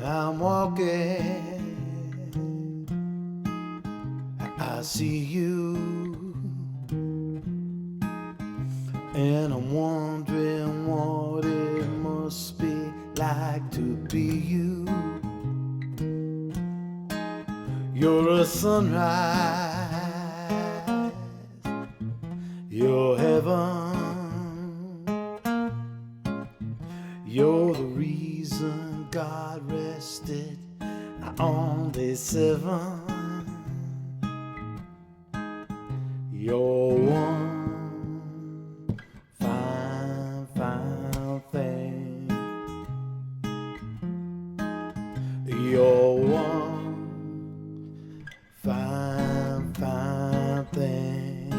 I'm walking, I see you, and I'm wondering what it must be like to be you. You're a sunrise, you're heaven, you're the reason God rested on day 7. You're one fine, fine thing. You're one fine, fine thing.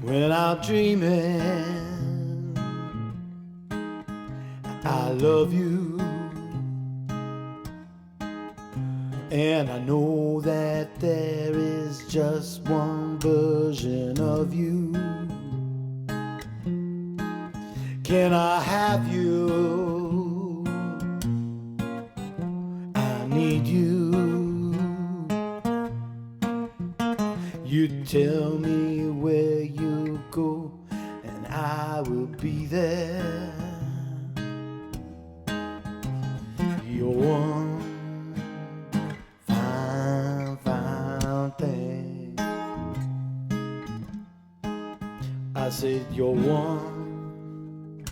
When I'm dreaming, I love you, and I know that there is just one version of you. Can I have you? I need you. You tell me where you go, and I will be there. You're one fine, fine thing. I said you're one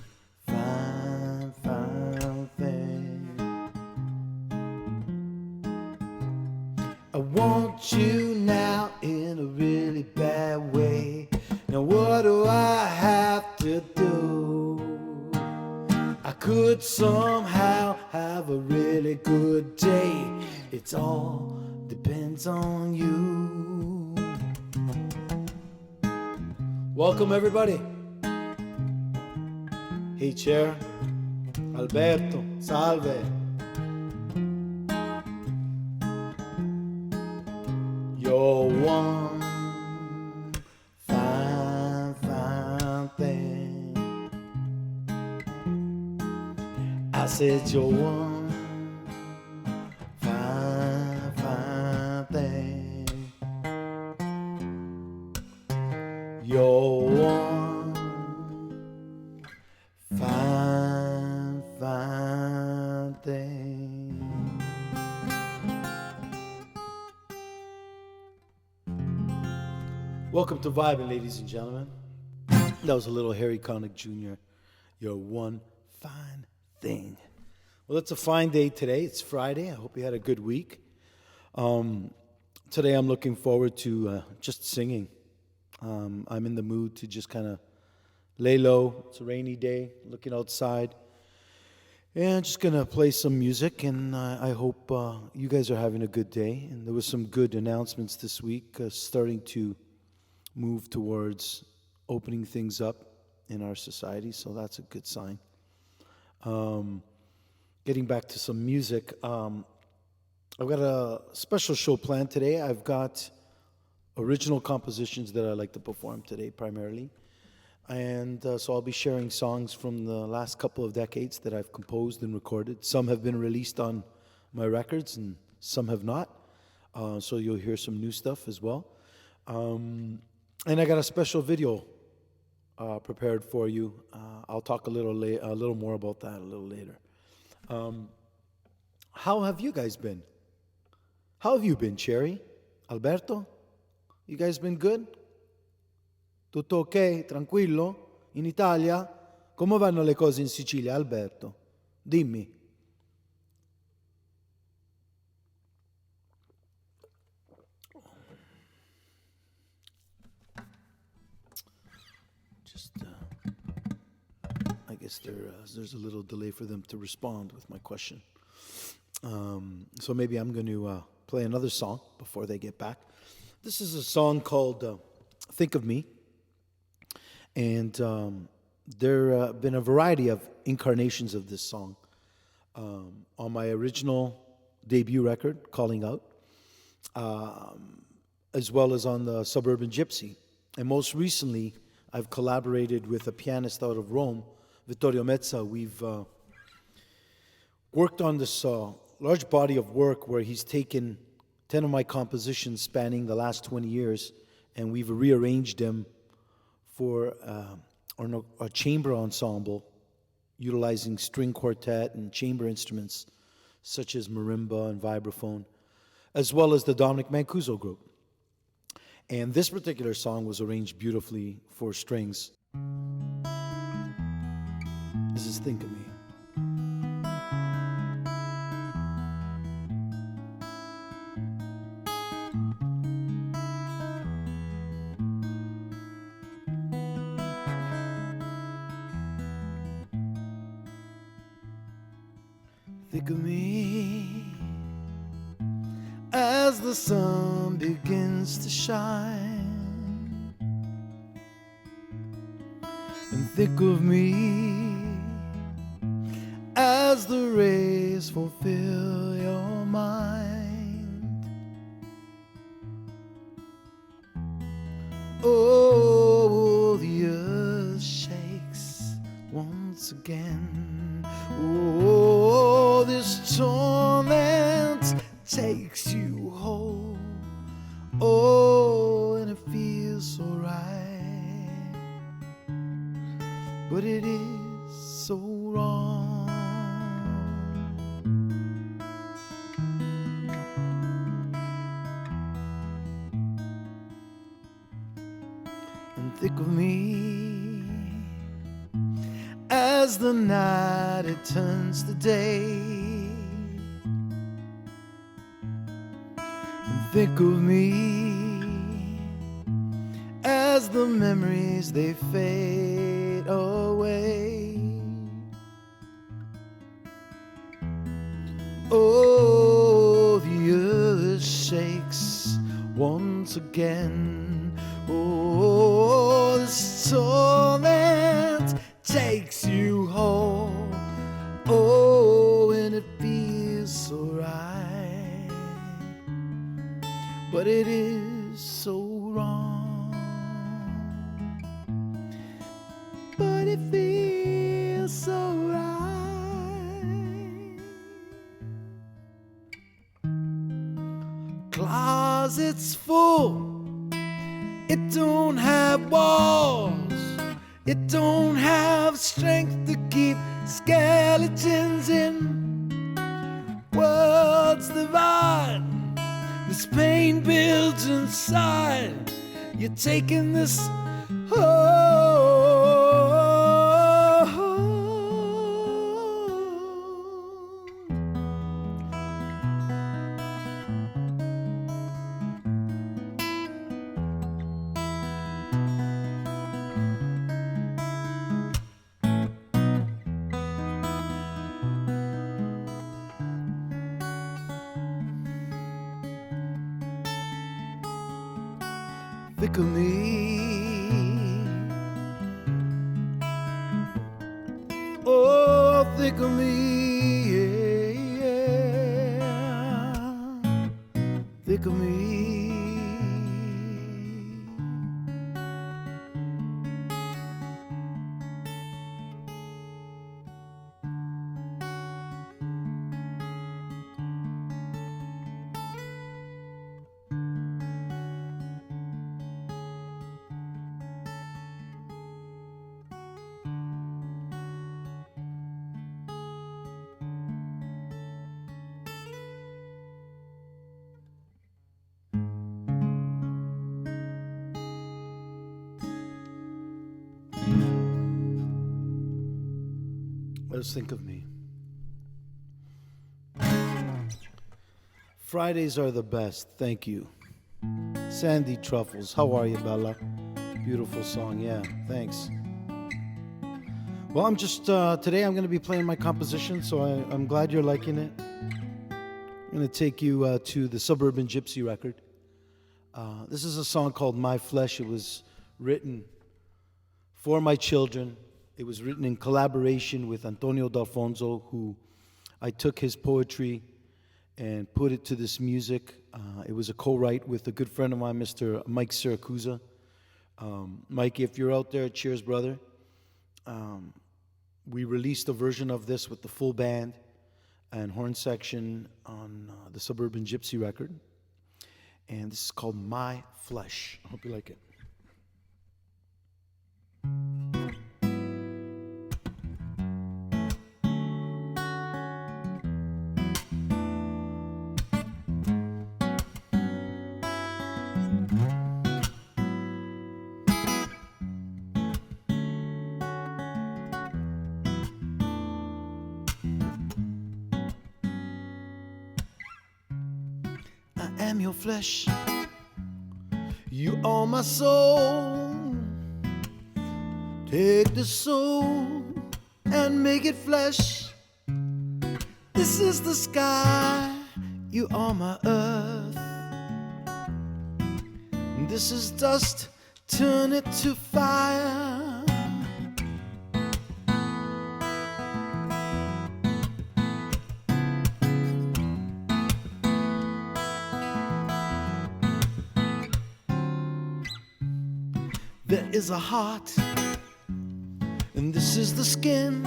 fine, fine thing. I want you now in a really bad way. Now what do I have to do? I could somehow have a really good day. It's all depends on you. Welcome everybody. Hey Chair, Alberto, salve. You're one fine, fine thing. I said you're one fine, fine thing. You're one fine, fine thing. Welcome to VIBIN, ladies and gentlemen. That was a little Harry Connick Jr. You're one fine thing. Well, it's a fine day today. It's Friday. I hope you had a good week. Today I'm looking forward to just singing. I'm in the mood to just kind of lay low. It's a rainy day, looking outside. And I'm just going to play some music, and I hope you guys are having a good day. And there was some good announcements this week, starting to move towards opening things up in our society, so that's a good sign. Getting back to some music, I've got a special show planned today. I've got original compositions that I like to perform today primarily. And so I'll be sharing songs from the last couple of decades that I've composed and recorded. Some have been released on my records and some have not. So you'll hear some new stuff as well. And I got a special video prepared for you. I'll talk a little more about that a little later. How have you guys been? How have you been, Cherry? Alberto? You guys been good? Tutto ok? Tranquillo? In Italia? Come vanno le cose in Sicilia, Alberto? Dimmi. Just, I guess there's a little delay for them to respond with my question. So maybe I'm going to play another song before they get back. This is a song called Think of Me. And there have been a variety of incarnations of this song on my original debut record, Calling Out, as well as on the Suburban Gypsy. And most recently, I've collaborated with a pianist out of Rome, Vittorio Mezza. We've worked on this large body of work where he's taken 10 of my compositions spanning the last 20 years, and we've rearranged them for a chamber ensemble utilizing string quartet and chamber instruments such as marimba and vibraphone, as well as the Dominic Mancuso group. And this particular song was arranged beautifully for strings. This is Think of Me. Think of me as the sun begins to shine, and think of me as the rays fulfill your mind. Oh, the earth shakes once again. Oh, this torment takes you whole. Oh, and it feels so right, but it is so wrong. And think of me as the night it turns to day, and think of me as the memories they fade away. Oh, the earth shakes once again. Oh, this torment takes you home. Oh, and it feels so right, but it is so wrong. But it feels so right. Closets full, it don't have walls. It don't have strength to keep skeletons in. Worlds divide, this pain builds inside. You're taking this think of me. Oh, think of me, yeah. Think of me. Let's think of me. Fridays are the best. Thank you. Sandy Truffles. How are you, Bella? Beautiful song. Yeah, thanks. Well, I'm just, today I'm going to be playing my composition, so I'm glad you're liking it. I'm going to take you to the Suburban Gypsy record. This is a song called My Flesh. It was written for my children. It was written in collaboration with Antonio D'Alfonso, who I took his poetry and put it to this music. It was a co-write with a good friend of mine, Mr. Mike Siracusa. Mike, if you're out there, cheers, brother. We released a version of this with the full band and horn section on the Suburban Gypsy record. And this is called My Flesh. I hope you like it. I am your flesh, you are my soul. Take the soul and make it flesh. This is the sky, you are my earth. This is dust, turn it to fire. There is a heart, and this is the skin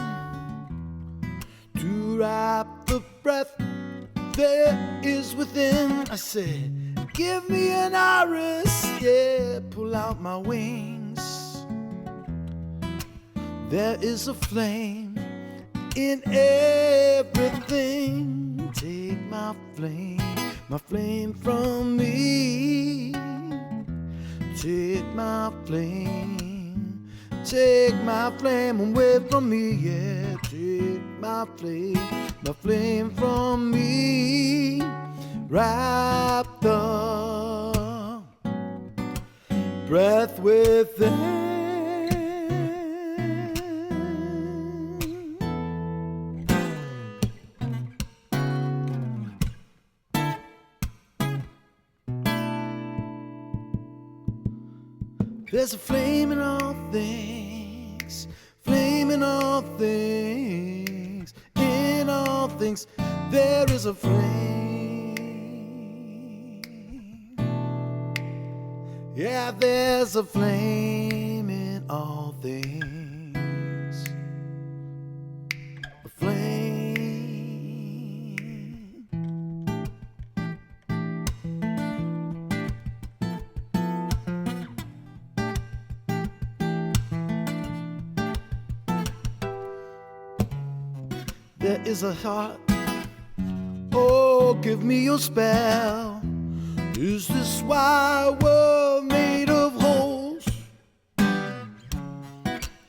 to wrap the breath there is within. I said, give me an iris, yeah, pull out my wings. There is a flame in everything. Take my flame from me. Take my flame away from me, yeah. Take my flame from me. Wrap the breath within. There's a flame in all things, flame in all things, in all things there is a flame. Yeah, there's a flame in all things, a flame. There is a heart, oh, give me your spell. Is this why we're made of holes?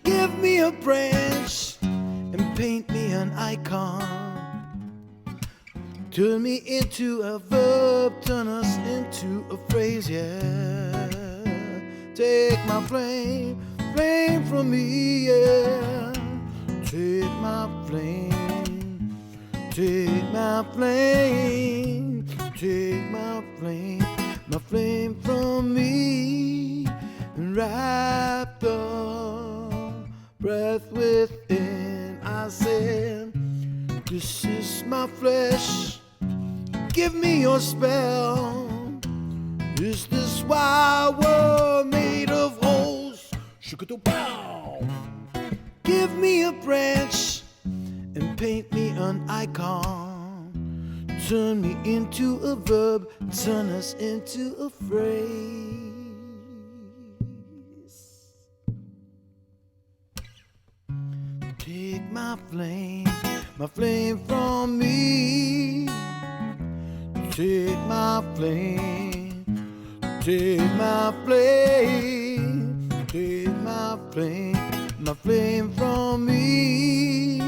Give me a branch and paint me an icon. Turn me into a verb, turn us into a phrase, yeah. Take my flame from me, yeah. Take my flame. Take my flame from me, and wrap the breath within. I said, this is my flesh, give me your spell. Is this why we're made of holes? Shoo-ka-doo-pow. Give me a branch and paint me an icon. Turn me into a verb, turn us into a phrase. Take my flame from me. Take my flame from me.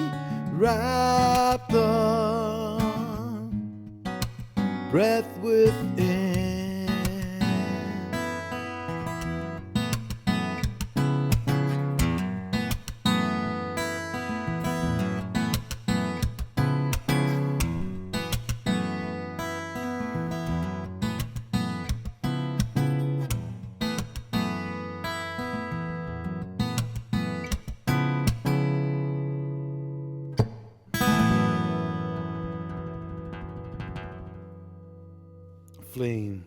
Wrap the breath within. Flame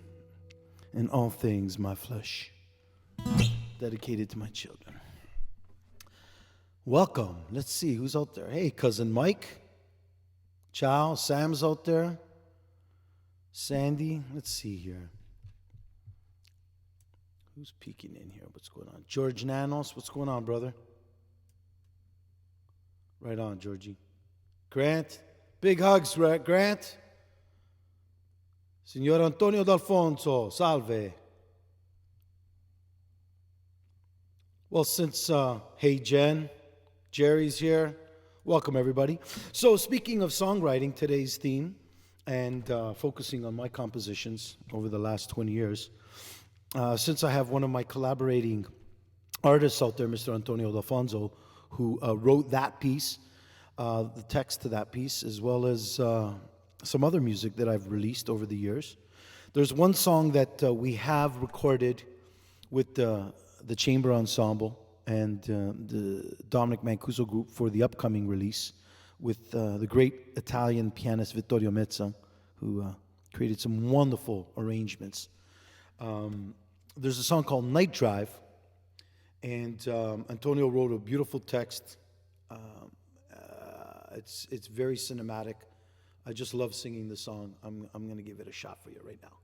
in all things, my flesh, dedicated to my children. Welcome. Let's see who's out there. Hey, cousin Mike. Ciao. Sam's out there. Sandy. Let's see here. Who's peeking in here? What's going on? George Nanos. What's going on, brother? Right on, Georgie. Grant. Big hugs, Grant. Signor Antonio D'Alfonso. Salve. Well, since, hey, Jen, Jerry's here. Welcome, everybody. So, speaking of songwriting, today's theme, and focusing on my compositions over the last 20 years, since I have one of my collaborating artists out there, Mr. Antonio D'Alfonso, who wrote that piece, the text to that piece, as well as some other music that I've released over the years. There's one song that we have recorded with the Chamber Ensemble and the Dominic Mancuso group for the upcoming release with the great Italian pianist Vittorio Mezza, who created some wonderful arrangements. There's a song called Night Drive, and Antonio wrote a beautiful text. It's very cinematic. I just love singing the song. I'm going to give it a shot for you right now.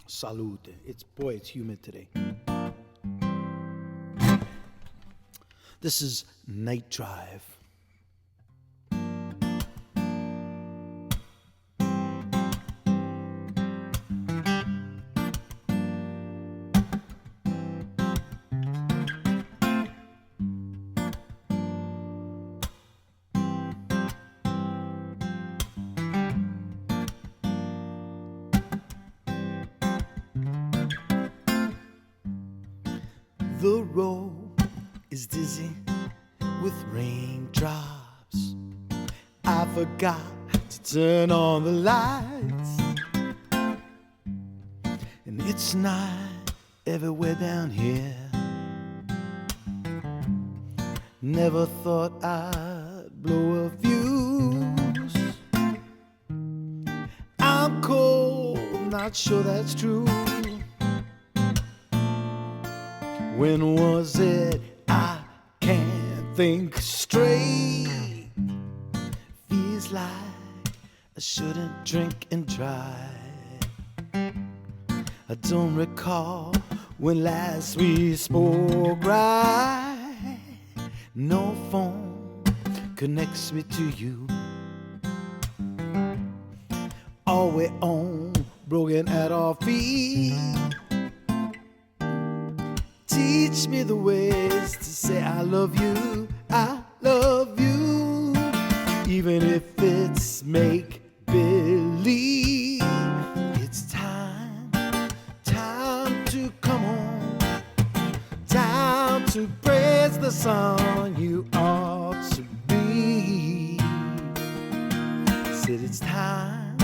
Salute. It's humid today. This is Night Drive. The road is dizzy with raindrops. I forgot to turn on the lights, and it's night everywhere down here. Never thought I'd blow a fuse. I'm cold, not sure that's true. When was it? I can't think straight. Feels like I shouldn't drink and drive. I don't recall when last we spoke right. No phone connects me to you. All we own broken at our feet. Teach me the ways to say I love you, even if it's make-believe. It's time to come home, time to praise the song you ought to be. Said it's time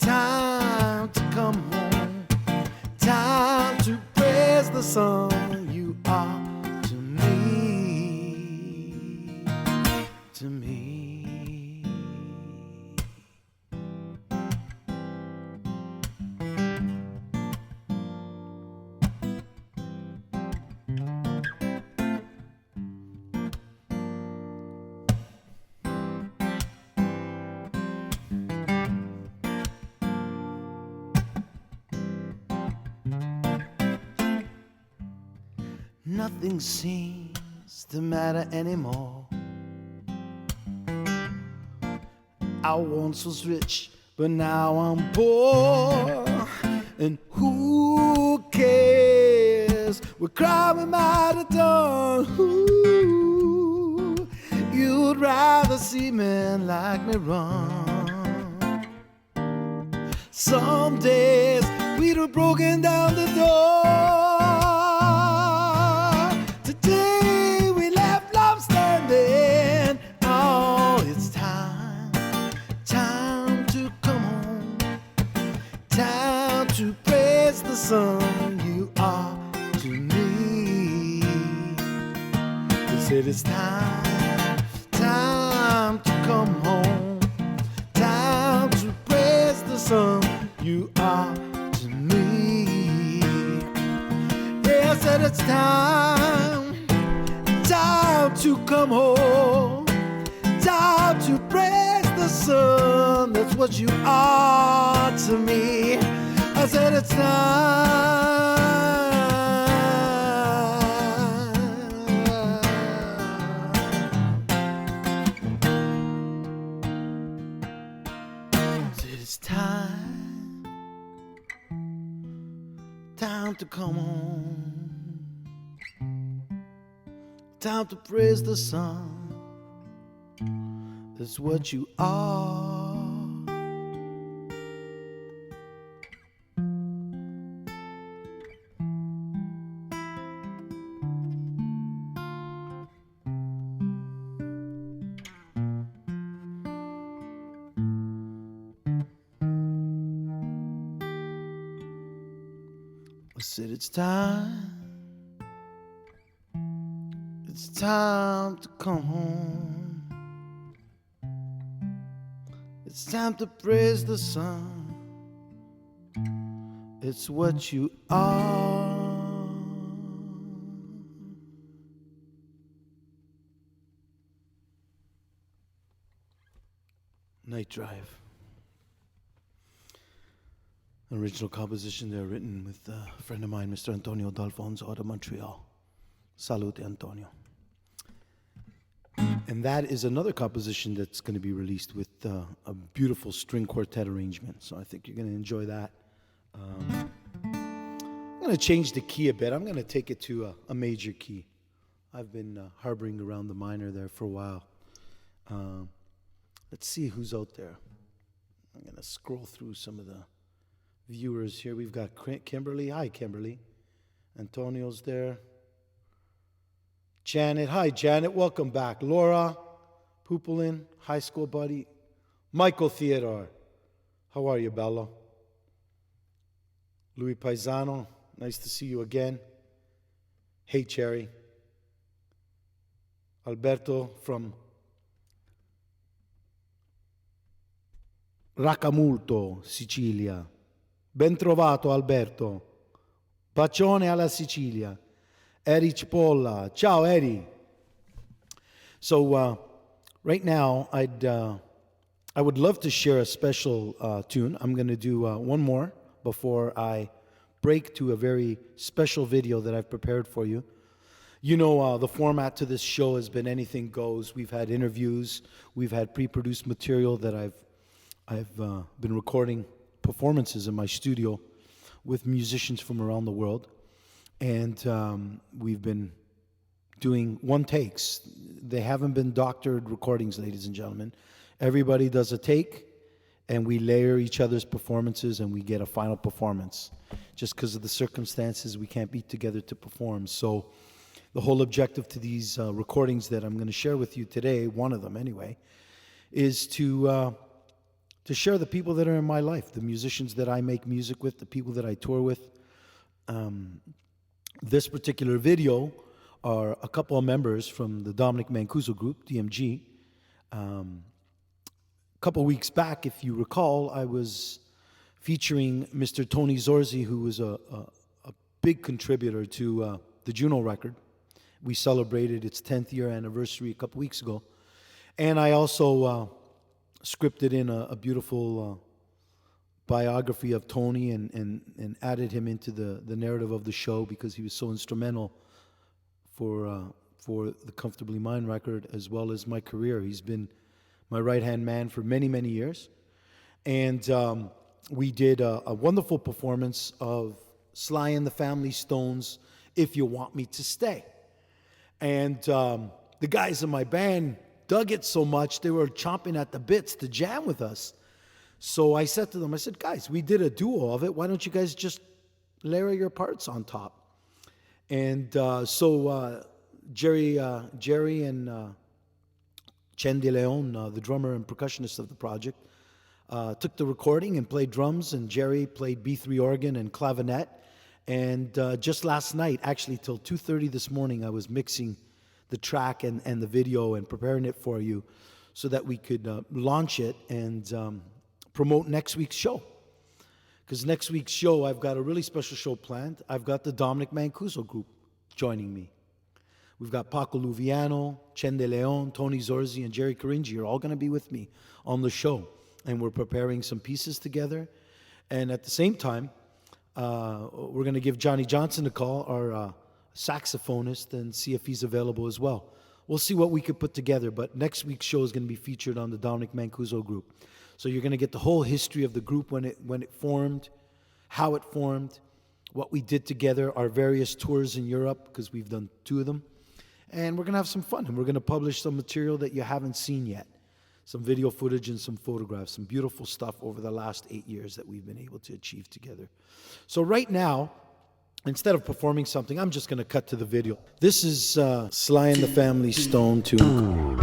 to come home, time to praise the song you are to me, to me. Nothing seems to matter anymore. I once was rich, but now I'm poor. And who cares? We're crying out at dawn. Ooh, you'd rather see men like me run. Some days we'd have broken down the door. Today we left love standing. Oh, it's time to come home, time to praise the son you are to me. They said it's time to come home, time to praise the son you are to me. They said it's time come home. Time to praise the sun, that's what you are to me. I said it's time. I said it's time. Time to come home. Time to praise the sun. That's what you are. I said it's time. It's time to come home. It's time to praise the sun. It's what you are. Night Drive. Original composition there written with a friend of mine, Mr. Antonio D'Alfonso out of Montreal. Salute, Antonio. And that is another composition that's going to be released with a beautiful string quartet arrangement. So I think you're going to enjoy that. I'm going to change the key a bit. I'm going to take it to a major key. I've been harboring around the minor there for a while. Let's see who's out there. I'm going to scroll through some of the viewers here. We've got Kimberly. Hi, Kimberly. Antonio's there. Janet. Hi, Janet. Welcome back. Laura Pupulin, high school buddy. Michael Theodore. How are you, Bello? Louis Paisano. Nice to see you again. Hey, Cherry. Alberto from Racamulto, Sicilia. Ben trovato, Alberto. Bacione alla Sicilia. Eri Cipolla. Ciao, Eri. So right now, I would love to share a special tune. I'm going to do one more before I break to a very special video that I've prepared for you. You know, the format to this show has been anything goes. We've had interviews. We've had pre-produced material that I've been recording performances in my studio with musicians from around the world. And we've been doing one takes. They haven't been doctored recordings, ladies and gentlemen. Everybody does a take, and we layer each other's performances, and we get a final performance. Just because of the circumstances, we can't be together to perform. So the whole objective to these recordings that I'm going to share with you today, one of them anyway, is to share the people that are in my life, the musicians that I make music with, the people that I tour with. This particular video are a couple of members from the Dominic Mancuso group, DMG. A couple of weeks back, if you recall, I was featuring Mr. Tony Zorzi, who was a big contributor to the Juno record. We celebrated its 10th year anniversary a couple weeks ago. And I also scripted in a beautiful biography of Tony and added him into the narrative of the show because he was so instrumental for the Comfortably Mine record as well as my career. He's been my right-hand man for many, many years. And we did a wonderful performance of Sly and the Family Stone's If You Want Me to Stay. And the guys in my band dug it so much, they were chomping at the bits to jam with us. So I said to them, I said, guys, we did a duo of it. Why don't you guys just layer your parts on top? And so Jerry and Chen De Leon, the drummer and percussionist of the project, took the recording and played drums, and Jerry played B3 organ and clavinet. And just last night, actually till 2:30 this morning, I was mixing the track and the video and preparing it for you so that we could launch it and promote next week's show. Because next week's show, I've got a really special show planned. I've got the Dominic Mancuso group joining me. We've got Paco Luviano, Chen De Leon, Tony Zorzi, and Jerry Caringi are all going to be with me on the show. And we're preparing some pieces together. And at the same time, we're going to give Johnny Johnson a call, our saxophonist, and see if he's available as well. We'll see what we could put together, but next week's show is going to be featured on the Dominic Mancuso group. So you're going to get the whole history of the group, when it formed, how it formed, what we did together, our various tours in Europe, because we've done 2 of them. And we're going to have some fun, and we're going to publish some material that you haven't seen yet. Some video footage and some photographs, some beautiful stuff over the last 8 years that we've been able to achieve together. So right now, instead of performing something, I'm just going to cut to the video. This is Sly and the Family Stone tune.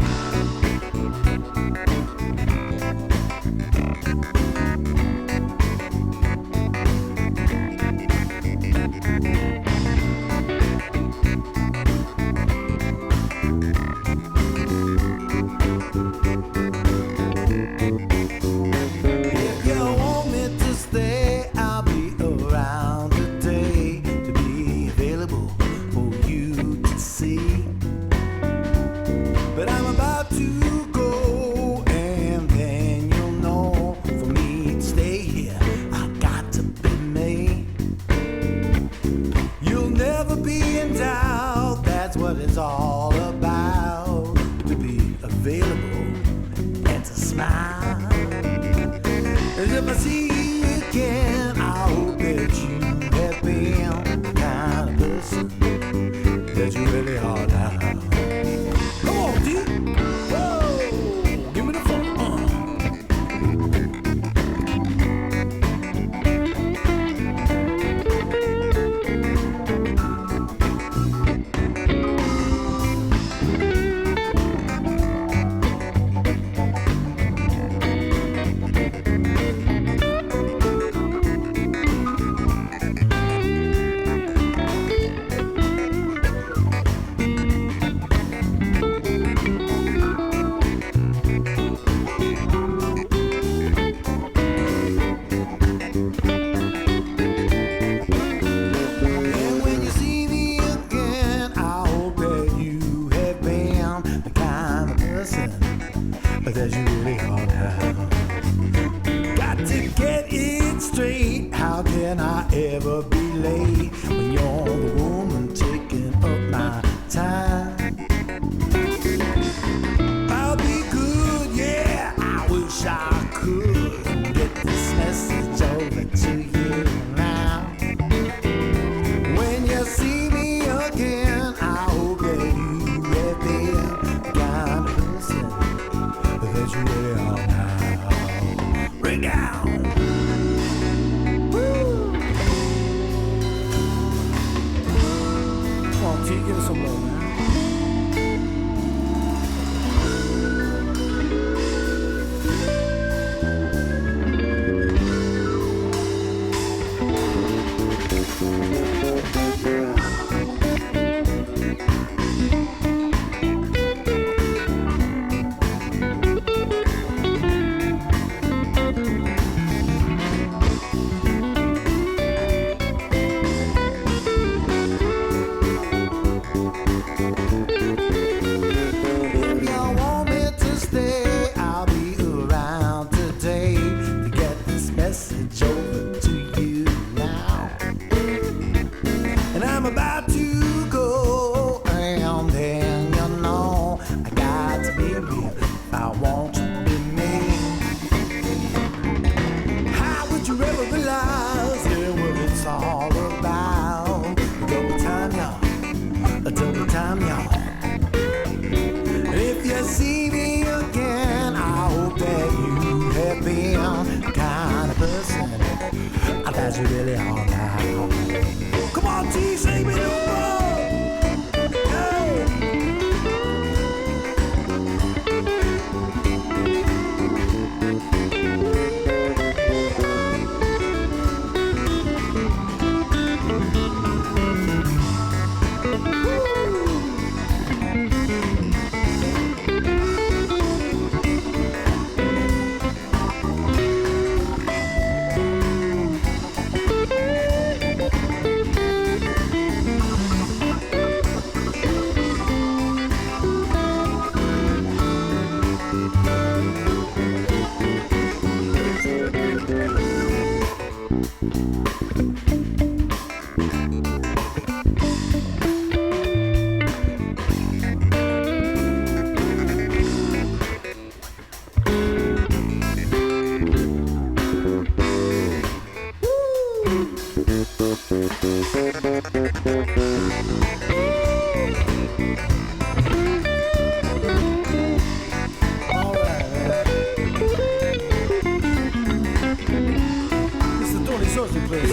to play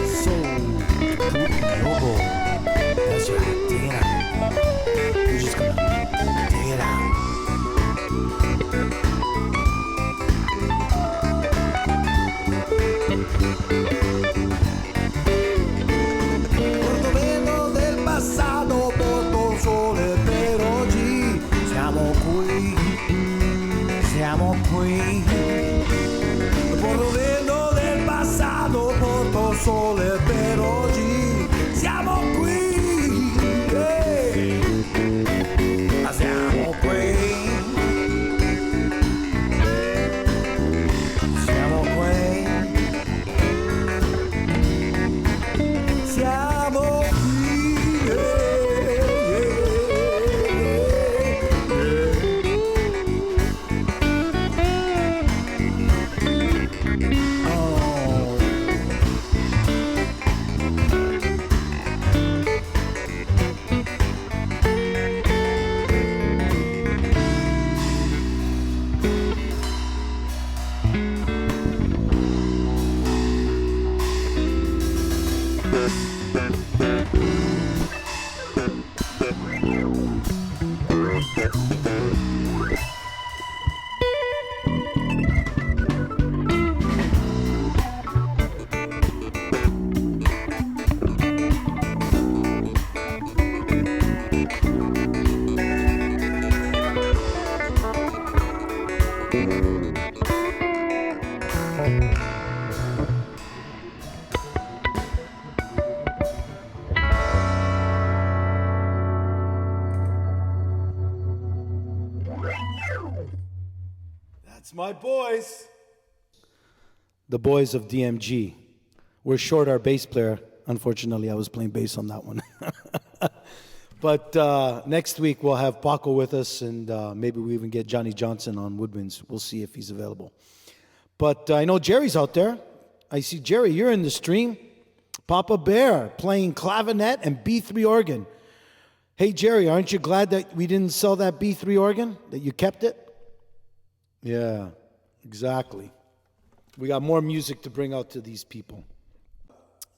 Soul Lobo. That's right, take it out. We're just gonna take it out. Portobello del passato, porto sole per oggi. Siamo qui. Portobello del passato, porto sole per oggi. Siamo qui, siamo qui, siamo qui, siamo That's my boys. The boys of DMG. We're short our bass player. Unfortunately, I was playing bass on that one. But next week we'll have Paco with us, and maybe we even get Johnny Johnson on woodwinds. We'll see if he's available. But I know Jerry's out there. I see Jerry, you're in the stream. Papa Bear playing clavinet and B3 organ. Hey, Jerry, aren't you glad that we didn't sell that B3 organ, that you kept it? Yeah, exactly. We got more music to bring out to these people.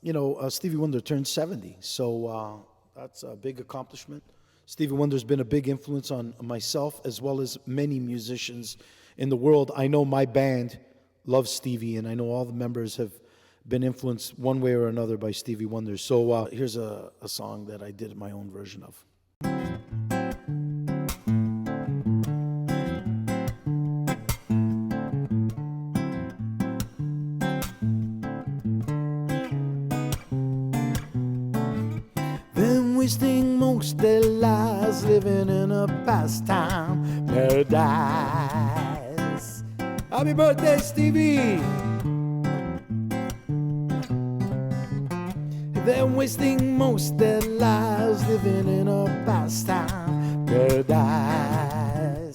You know, Stevie Wonder turned 70, so that's a big accomplishment. Stevie Wonder's been a big influence on myself as well as many musicians in the world. I know my band loves Stevie, and I know all the members have been influenced one way or another by Stevie Wonder. So here's a song that I did my own version of. Wasting most their lives living in a pastime paradise. Happy birthday, Stevie! They're wasting most their lives living in a pastime paradise.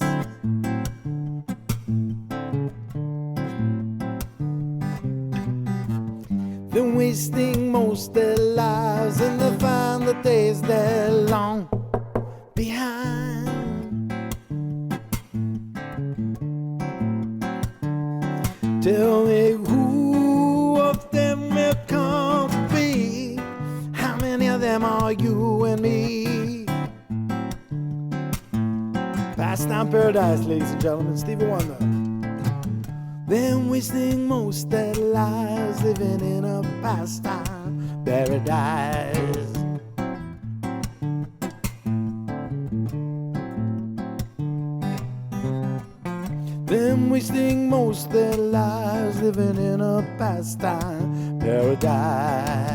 They're wasting most their lives and they find the days they're long behind. Tell me who of them will come to be? How many of them are you and me? Pastime paradise, ladies and gentlemen, Stevie Wonder. They're wasting most their lives living in a pastime paradise. They're wasting most their lives living in a pastime paradise.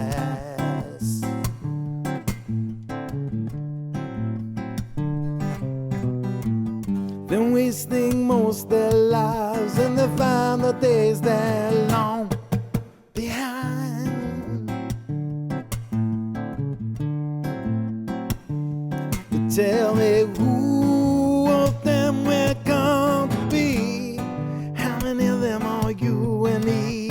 They're wasting most their lives and they find the days they're long behind. They tell me who of them will come to be? How many of them are you and me?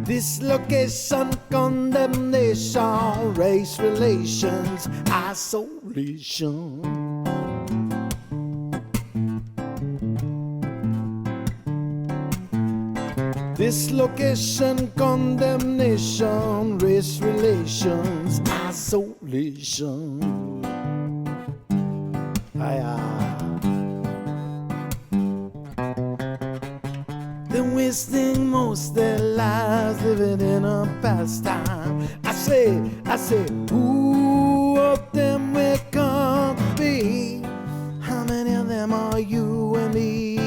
Dislocation, condemnation, race relations, isolation. Dislocation, condemnation, race relations, isolation. They're wasting most their lives living in a pastime. I say, who of them will come to be? How many of them are you and me?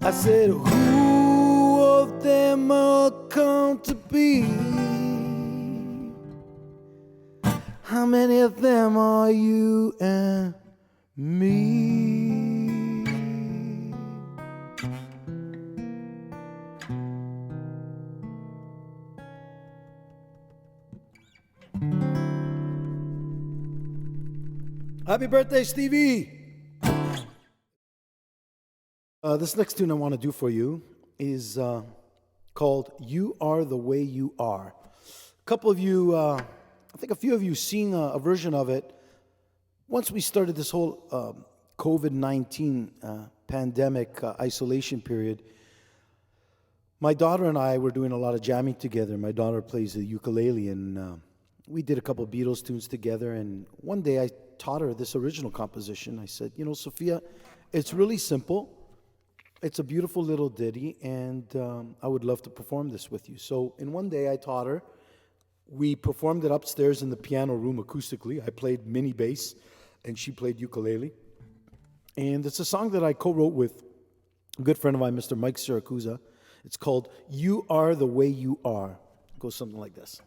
I said, who of them will come to be? How many of them are you and me? Happy birthday, Stevie! This next tune I want to do for you is called You Are the Way You Are. A couple of you, I think a few of you seen a version of it. Once we started this whole COVID-19 pandemic isolation period, my daughter and I were doing a lot of jamming together. My daughter plays the ukulele, and we did a couple of Beatles tunes together. And one day I taught her this original composition. I said, you know, Sophia, it's really simple. It's a beautiful little ditty, and I would love to perform this with you. So in one day I taught her. We performed it upstairs in the piano room acoustically. I played mini bass, and she played ukulele. And it's a song that I co-wrote with a good friend of mine, Mr. Mike Siracusa. It's called You Are the Way You Are. It goes something like this.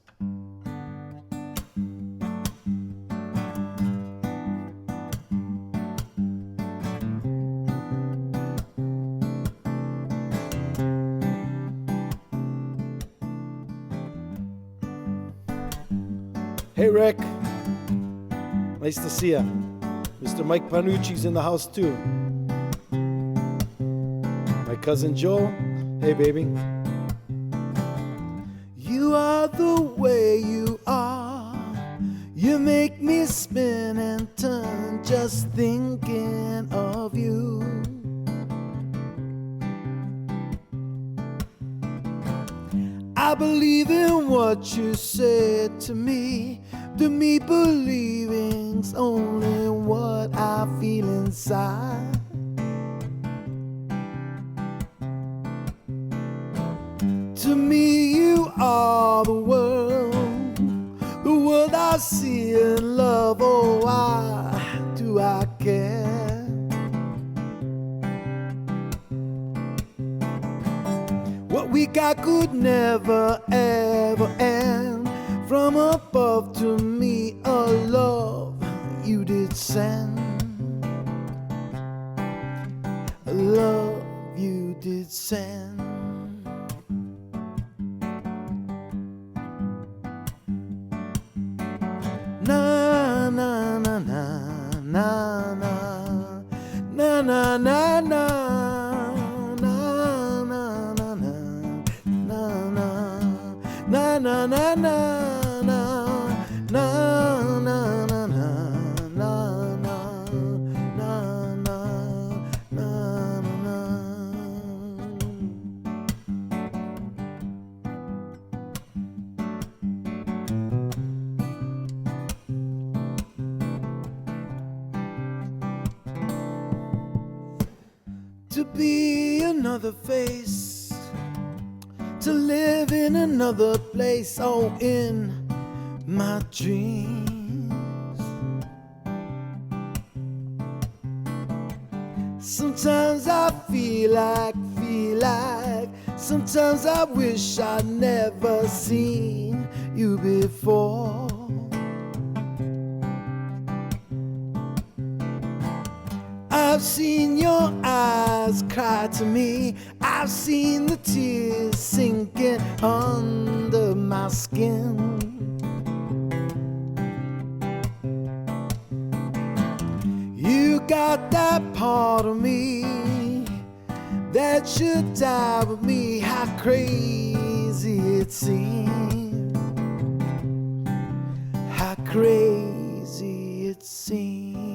Hey, Rick. Nice to see you. Mr. Mike Panucci's in the house, too. My cousin Joe. Hey, baby. You are the way you are. You make me spin and turn just thinking of you. I believe in what you said to me. To me, believing's only what I feel inside. To me, you are the world I see and love. Oh, why do I care? What we got could never, ever end. From above to me, a love you did send. A love you did send. Na na na na na na na na na na na na na. To be another face, to live in another place, oh, in my dreams. Sometimes I feel like, sometimes I wish I'd never seen you before. I've seen your eyes cry to me. I've seen the tears sinking under my skin. You got that part of me that should die with me. How crazy it seems. How crazy it seems.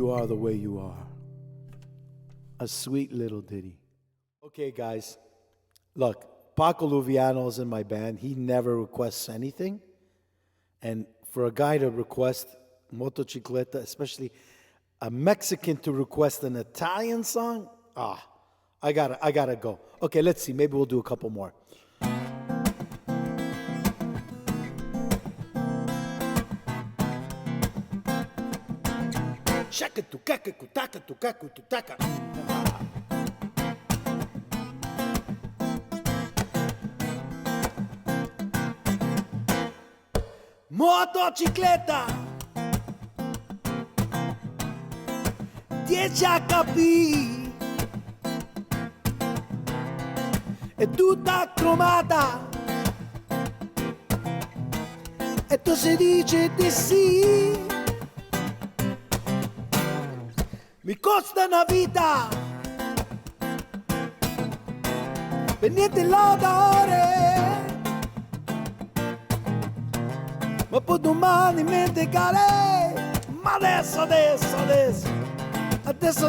You are the way you are. A sweet little ditty. Okay, guys. Look, Paco Luviano's in my band. He never requests anything. And for a guy to request Motocicleta, especially a Mexican to request an Italian song, I gotta go. Okay, let's see. Maybe we'll do a couple more. Shaka tu kaka kutaka tu kaku tu taka. Motocicletta 10 HP è tutta cromata e tu si dice di sì. Mi costa una vita per niente l'odore, ma poi domani mi decare. Ma adesso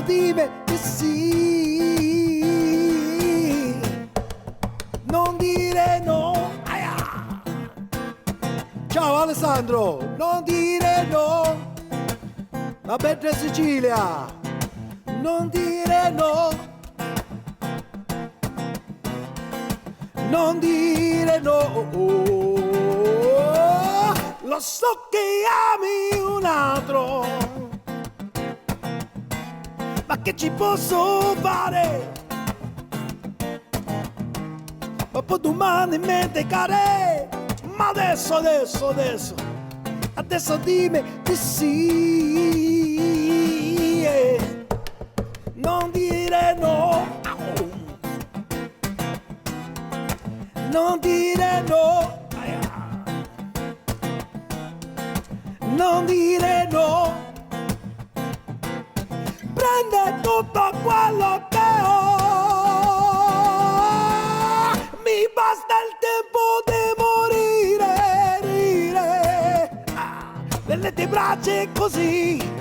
dimmi di sì. Non dire no. Aia. Ciao Alessandro, non dire no. La bella Sicilia, non dire no. Non dire no. Lo so che ami un altro, ma che ci posso fare? Ma poi domani mi decare. Ma adesso dimmi di sì. Non dire no. Non dire no. Non dire no. Prende tutto quello che ho. Mi basta il tempo di morire, nelle tue braccia così.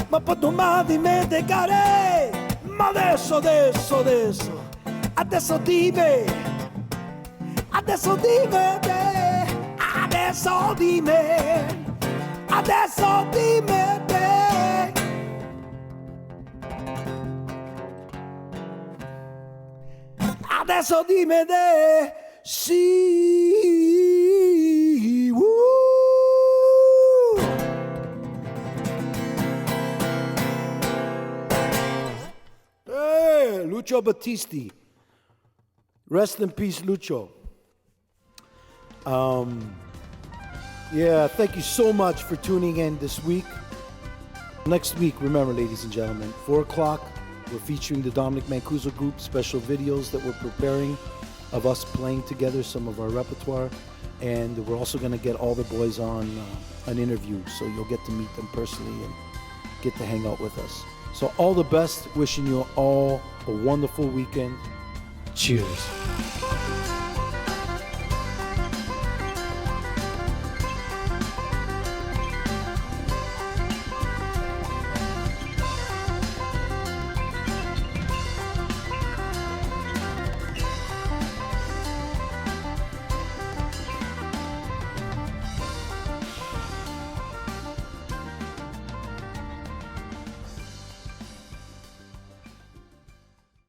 Ma poi domani mi decare. Ma adesso dimmi. Adesso dimmi te. Adesso dimmi te. Adesso dimmi te. Sì. Hey, Lucio Battisti. Rest in peace, Lucio. Yeah, thank you so much for tuning in this week. Next week, remember, ladies and gentlemen, 4 o'clock, we're featuring the Dominic Mancuso group, special videos that we're preparing of us playing together, some of our repertoire. And we're also going to get all the boys on an interview, so you'll get to meet them personally and get to hang out with us. So all the best, wishing you all a wonderful weekend. Cheers.